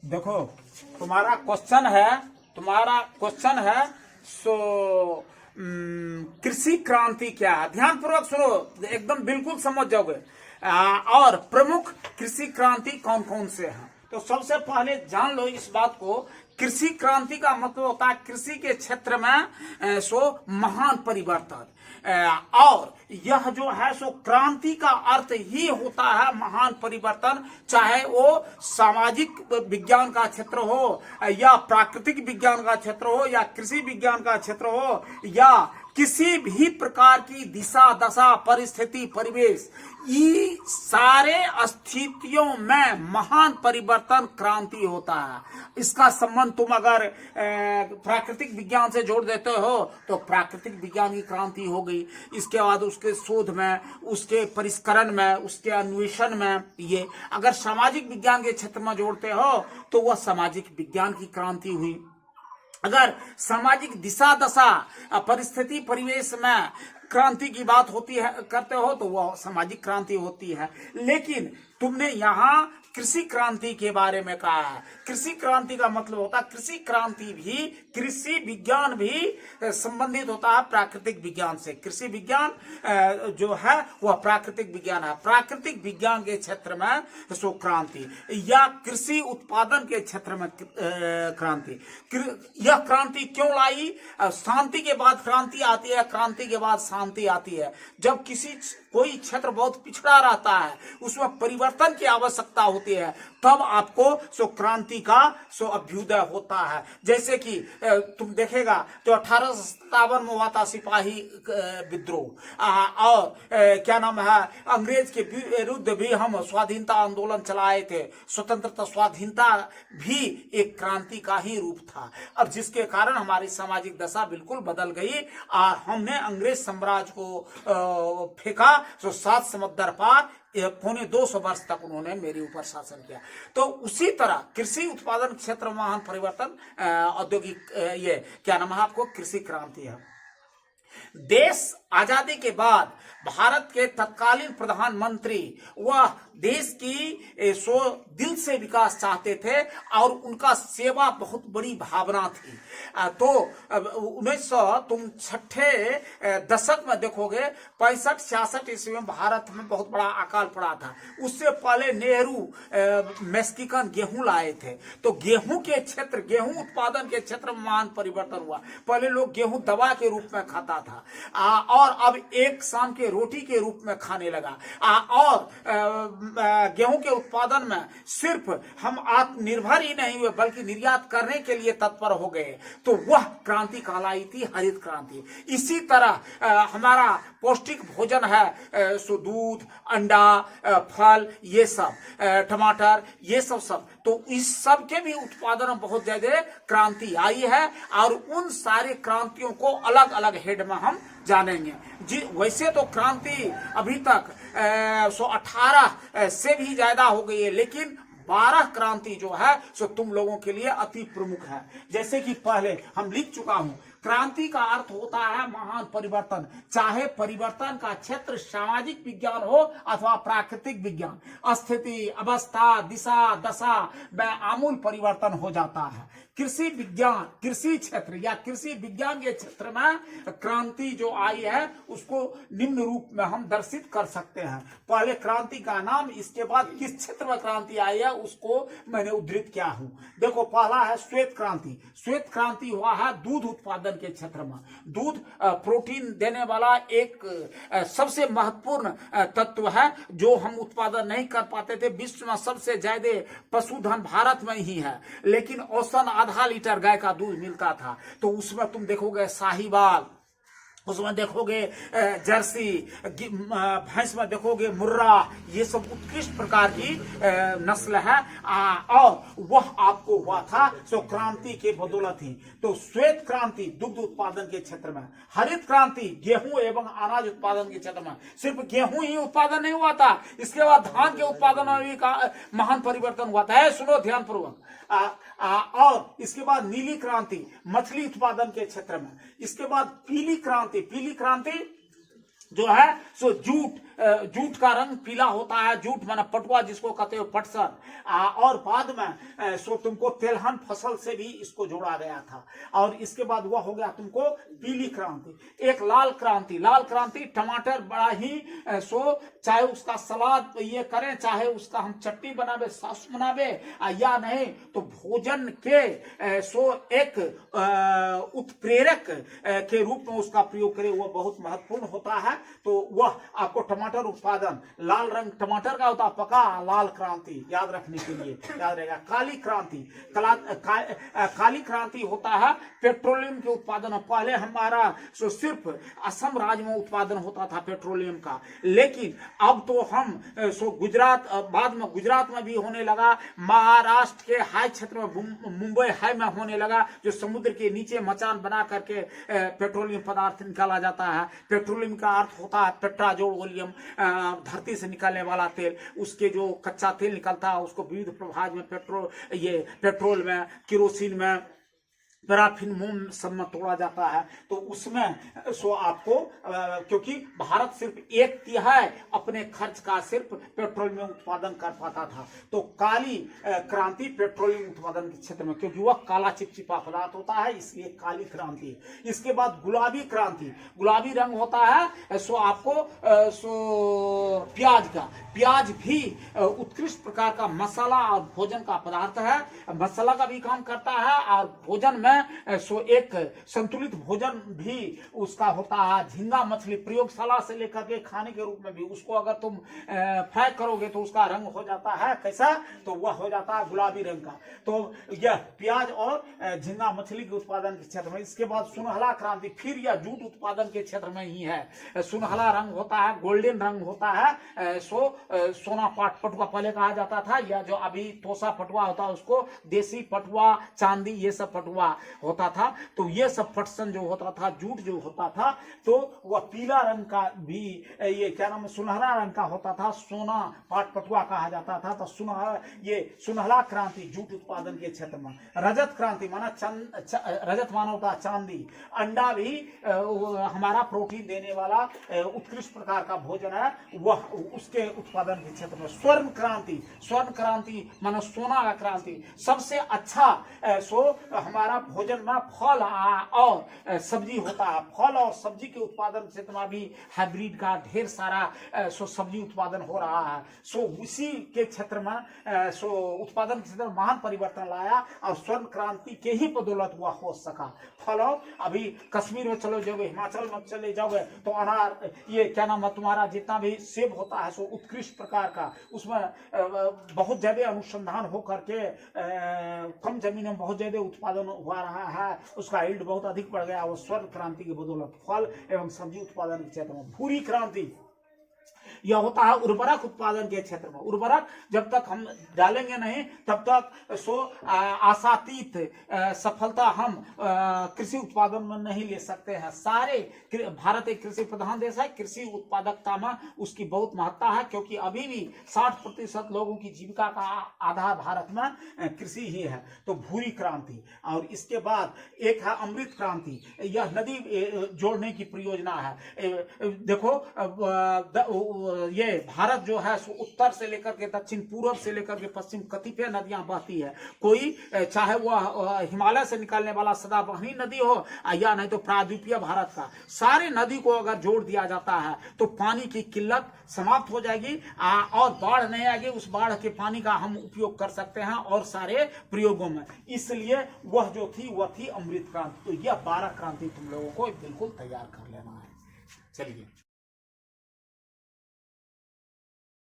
देखो तुम्हारा क्वेश्चन है सो कृषि क्रांति क्या है। ध्यान पूर्वक सुनो, एकदम बिल्कुल समझ जाओगे। और प्रमुख कृषि क्रांति कौन कौन से हैं। तो सबसे पहले जान लो इस बात को, कृषि क्रांति का मतलब होता है कृषि के क्षेत्र में सो महान परिवर्तन। और यह जो है सो क्रांति का अर्थ ही होता है महान परिवर्तन, चाहे वो सामाजिक विज्ञान का क्षेत्र हो या प्राकृतिक विज्ञान का क्षेत्र हो या कृषि विज्ञान का क्षेत्र हो या किसी भी प्रकार की दिशा दशा परिस्थिति परिवेश, ये सारे स्थितियों में महान परिवर्तन क्रांति होता है। इसका संबंध तुम अगर प्राकृतिक विज्ञान से जोड़ देते हो तो प्राकृतिक विज्ञान की क्रांति हो गई। इसके बाद उसके शोध में, उसके परिष्करण में, उसके अन्वेषण में। ये अगर सामाजिक विज्ञान के क्षेत्र में जोड़ते हो तो वह सामाजिक विज्ञान की क्रांति हुई। अगर सामाजिक दिशा दशा परिस्थिति परिवेश में क्रांति की बात होती है करते हो तो वह सामाजिक क्रांति होती है। लेकिन तुमने यहाँ कृषि क्रांति के बारे में कहा है। कृषि क्रांति का मतलब होता है कृषि क्रांति भी, कृषि विज्ञान भी संबंधित होता है प्राकृतिक विज्ञान से। कृषि विज्ञान जो है वह प्राकृतिक विज्ञान है। प्राकृतिक विज्ञान के क्षेत्र में सो क्रांति या कृषि उत्पादन के क्षेत्र में क्रांति। यह क्रांति क्यों लाई? शांति के बाद क्रांति आती है, क्रांति के बाद शांति आती है। जब कोई क्षेत्र बहुत पिछड़ा रहता है, उसमें परिवर्तन की आवश्यकता होती है, तब आपको सो क्रांति का सो अभ्युदय होता है। जैसे कि तुम देखेगा जो 1857 में हुआ था सिपाही विद्रोह, और क्या नाम है, अंग्रेज के विरुद्ध भी हम स्वाधीनता आंदोलन चलाए थे। स्वतंत्रता स्वाधीनता भी एक क्रांति का ही रूप था। अब जिसके कारण हमारी सामाजिक दशा बिल्कुल बदल गई और हमने अंग्रेज साम्राज्य को फेंका। तो 7 समुद्र पार 250 वर्ष तक उन्होंने मेरे ऊपर शासन किया। तो उसी तरह कृषि उत्पादन क्षेत्र में महान परिवर्तन, औद्योगिक ये क्या नाम है आपको, कृषि क्रांति है। देश आजादी के बाद भारत के तत्कालीन प्रधानमंत्री वह देश की सो दिल से विकास चाहते थे और उनका सेवा बहुत बड़ी भावना थी। तो 1966 दशक में देखोगे 65-66 ईस्वी में भारत में बहुत बड़ा अकाल पड़ा था। उससे पहले नेहरू मैक्सिकन गेहूं लाए थे। तो गेहूं के क्षेत्र, गेहूं उत्पादन के क्षेत्र में महान परिवर्तन हुआ। पहले लोग गेहूं दवा के रूप में खाता था और अब एक शाम के रोटी के रूप में खाने लगा। और गेहूं के उत्पादन में सिर्फ हम आत्मनिर्भर ही नहीं हुए बल्कि निर्यात करने के लिए तत्पर हो गए। तो वह क्रांति कहलाई थी हरित क्रांति। इसी तरह हमारा पौष्टिक भोजन है सो दूध, अंडा, फल, ये सब, टमाटर, ये सब। तो इस सब के भी उत्पादन में बहुत ज्यादा क्रांति आई है और उन सारे क्रांतियों को अलग अलग हेड में हम जानेंगे। जी वैसे तो क्रांति अभी तक 118 से भी ज्यादा हो गई है, लेकिन 12 क्रांति जो है सो तुम लोगों के लिए अति प्रमुख है। जैसे कि पहले हम लिख चुका हूं, क्रांति का अर्थ होता है महान परिवर्तन। चाहे परिवर्तन का क्षेत्र सामाजिक विज्ञान हो अथवा प्राकृतिक विज्ञान, स्थिति, अवस्था, दिशा, दशा में आमूल परिवर्तन हो जाता है। कृषि विज्ञान, कृषि क्षेत्र या कृषि विज्ञान के क्षेत्र में क्रांति जो आई है उसको निम्न रूप में हम दर्शित कर सकते हैं। पहले क्रांति का नाम, इसके बाद किस क्षेत्र में क्रांति आई है उसको मैंने उद्धृत किया हूं। देखो पहला है श्वेत क्रांति। श्वेत क्रांति हुआ है दूध उत्पादन के क्षेत्र में। दूध प्रोटीन देने वाला एक सबसे महत्वपूर्ण तत्व है जो हम उत्पादन नहीं कर पाते थे। विश्व में सबसे ज्यादा पशुधन भारत में ही है, लेकिन औसतन आधा लीटर गाय का दूध मिलता था। तो उसमें तुम देखोगे साहिवाल, उसमें देखोगे जर्सी, भैंस में देखोगे मुर्रा, ये सब उत्कृष्ट प्रकार की नस्ल है। और वह आपको हुआ था सो क्रांति के बदौलत ही। तो श्वेत क्रांति दुग्ध उत्पादन के क्षेत्र में, हरित क्रांति गेहूं एवं अनाज उत्पादन के क्षेत्र में, सिर्फ गेहूं ही उत्पादन नहीं हुआ था, इसके बाद धान के उत्पादन में भी महान परिवर्तन हुआ था। सुनो ध्यान पूर्वक। और इसके बाद नीली क्रांति मछली उत्पादन के क्षेत्र में, इसके बाद पीली क्रांति, पीली क्रांति जो है सो जूट का रंग पीला होता है, जूट माना पटुआ जिसको कहते हो पटसन। और बाद में सो तुमको तेलहन फसल से भी इसको जोड़ा गया था। और इसके बाद वह हो गया तुमको पीली क्रांति। एक लाल क्रांति, लाल क्रांति टमाटर बड़ा ही सो चाहे उसका सलाद ये करें, चाहे उसका हम चटनी बनावे, सॉस बनावे या नहीं, तो भोजन के सो एक उत्प्रेरक के रूप में उसका प्रयोग करें, वह बहुत महत्वपूर्ण होता है। तो वह आपको टमाटर उत्पादन, लाल रंग टमाटर का होता, पका लाल क्रांति याद रखने के लिए याद रहेगा। काली क्रांति, काली क्रांति होता है पेट्रोलियम के उत्पादन। पहले हमारा सो सिर्फ असम राज्य में उत्पादन होता था पेट्रोलियम का, लेकिन अब तो हम सो गुजरात, बाद में गुजरात में भी होने लगा, महाराष्ट्र के हाई क्षेत्र में, मुंबई हाई में होने लगा, जो समुद्र के नीचे मचान बना करके पेट्रोलियम पदार्थ निकाला जाता है। पेट्रोलियम का अर्थ होता है पेट्राजोलियम, धरती से निकलने वाला तेल। उसके जो कच्चा तेल निकलता है उसको विविध प्रभाग में पेट्रोल में, केरोसिन में, पैराफिन, मोम सब में तोड़ा जाता है। तो उसमें सो आपको क्योंकि भारत सिर्फ 1/3 अपने खर्च का सिर्फ पेट्रोल में उत्पादन कर पाता था, तो काली क्रांति पेट्रोलियम उत्पादन के क्षेत्र में, क्योंकि वह काला चिपचिपा पदार्थ होता है, इसलिए काली क्रांति। इसके बाद गुलाबी क्रांति, गुलाबी रंग होता है सो आपको सो प्याज का, प्याज भी उत्कृष्ट प्रकार का मसाला और भोजन का पदार्थ है, मसाला का भी काम करता है और भोजन में सो एक संतुलित भोजन भी उसका होता है। झींगा मछली प्रयोगशाला से लेकर के खाने के रूप में भी, उसको अगर तुम फ्राई करोगे तो उसका रंग हो जाता है कैसा, तो वह हो जाता है गुलाबी रंग का। तो यह प्याज और झींगा मछली के उत्पादन के क्षेत्र में। इसके बाद सुनहला क्रांति, फिर यह जूट उत्पादन के क्षेत्र में ही है। सुनहला रंग होता है, गोल्डन रंग होता है, सो सोना पटुआ पहले कहा जाता था, या जो अभी तोसा पटुआ होता है उसको देसी पटुआ, चांदी, ये सब पटुआ होता था। तो ये सब पटसन जो होता था, जूट जो होता था, तो वह पीला रंग का भी, ये क्या नाम है, सुनहरा रंग का होता था, सोना पाट पटुआ कहा जाता था। तो सुनहला क्रांति जूट उत्पादन के क्षेत्र में। रजत क्रांति माना रजत माना होता है चांदी। अंडा भी हमारा प्रोटीन देने वाला उत्कृष्ट प्रकार का भोजन है, वह उसके उत्पादन के क्षेत्र में। स्वर्ण क्रांति, स्वर्ण क्रांति माना सोना का क्रांति। सबसे अच्छा सो हमारा भोजन में फल और सब्जी होता है। फल और सब्जी के उत्पादन क्षेत्र में भी हाइब्रिड का ढेर सारा सो सब्जी उत्पादन हो रहा है। सो उसी के क्षेत्र में सो उत्पादन के क्षेत्र में महान परिवर्तन लाया और स्वर्ण क्रांति के ही बदौलत हुआ हो सका। फल अभी कश्मीर में चलो जाओगे, हिमाचल में चले जाओगे तो अनार, ये क्या नाम है तुम्हारा, जितना भी सेब होता है सो उत्कृष्ट प्रकार का, उसमें बहुत ज्यादा अनुसंधान हो करके कम जमीन में बहुत ज्यादा उत्पादन हुआ रहा है, उसका यील्ड बहुत अधिक बढ़ गया, वो स्वर्ण क्रांति की बदौलत फल एवं सब्जी उत्पादन के क्षेत्र में। भूरी क्रांति, यह होता है उर्वरक उत्पादन के क्षेत्र में। उर्वरक जब तक हम डालेंगे नहीं तब तक सो आशातीत सफलता हम कृषि उत्पादन में नहीं ले सकते हैं। सारे भारत एक कृषि प्रधान देश है, कृषि उत्पादकता में उसकी बहुत महत्ता है, क्योंकि अभी भी 60% लोगों की जीविका का आधार भारत में कृषि ही है। तो भूरी क्रांति, और इसके बाद एक है अमृत क्रांति, यह नदी जोड़ने की परियोजना है। देखो ये भारत जो है उत्तर से लेकर के दक्षिण, पूर्व से लेकर के पश्चिम कतिपय नदियां बहती है। कोई चाहे वह हिमालय से निकलने वाला सदाबहानी नदी हो या नहीं तो प्रायद्वीपीय भारत का, सारे नदी को अगर जोड़ दिया जाता है तो पानी की किल्लत समाप्त हो जाएगी और बाढ़ नहीं आएगी। उस बाढ़ के पानी का हम उपयोग कर सकते हैं और सारे प्रयोगों में। इसलिए वह जो थी वह थी अमृत क्रांति। तो यह 12 क्रांति तुम लोगों को बिल्कुल तैयार कर लेना है। चलिए।